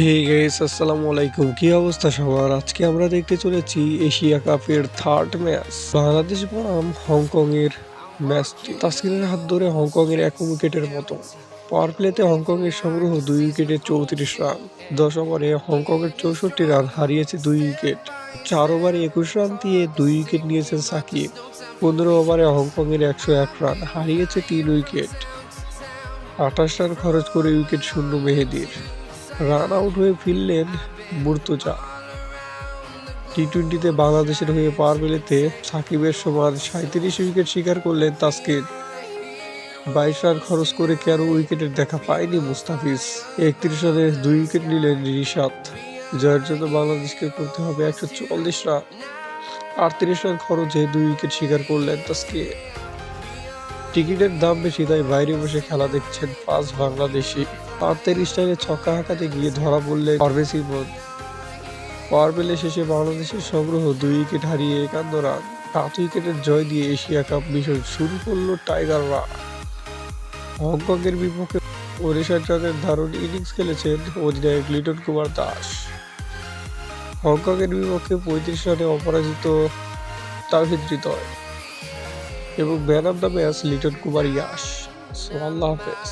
Hey guys, আসসালামু আলাইকুম। কি অবস্থা সবার? আজকে আমরা দেখতে চলেছি এশিয়া কাপের থার্ড ম্যাচ, বাংলাদেশ বনাম হংকং এর ম্যাচটি। তাসকিনের হাত ধরে হংকং এর 1 উইকেটের মতো। পাওয়ার প্লেতে হংকং এর সংগ্রহ 2 উইকেটে 34 রান। 10 ওভারে হংকং এর 64 রান, হারিয়েছে 2 উইকেট। 4 ওভারে 21 রান দিয়ে 2 উইকেট নিয়েছেন সাকিব। 15 ওভারে হংকং এর 101 রান, হারিয়েছে 3 উইকেট। 28 রান খরচ করে উইকেট শূন্য মেহেদীর। রান আউট হয়ে ফিরলেন মুর্তজা। টি-20তে বাংলাদেশের হয়ে পাওয়ার প্লেতে সাকিবের সমান 37 উইকেট শিকার করলেন তাসকিন। 22 রান খরচ করে কেন উইকেটের দেখা পায়নি মুস্তাফিজ। 31 রানে 2 উইকেট নিলেন রিশাদ। জয়ের জন্য বাংলাদেশকে করতে হবে 144 রান। 38 রান খরচে 2 উইকেট শিকার করলেন তাসকিন। টিকিটের দাম বেশি, তাই বাইরে বসে খেলা দেখছেন 5 বাংলাদেশি। পার্থের স্টাইলে ছক্কা হাঁকাতে গিয়ে ধরা পড়লেন পারভেজ ইমন। পাওয়ার প্লে শেষে বাংলাদেশের সংগ্রহ 2 উইকেট হারিয়ে 51 রান। 7 উইকেটের জয় দিয়ে এশিয়া কাপ মিশন শুরু করলো টাইগাররা। হংকংয়ের বিপক্ষে 59 রানের দারুণ ইনিংস খেলেছেন অধিনায়ক লিটন কুমার দাস। হংকংয়ের বিপক্ষে 35 রানে অপরাজিত তাওহিদ হৃদয় এবং man of the match Liton Kumar ইয়াশ। আল্লাহ হাফেজ।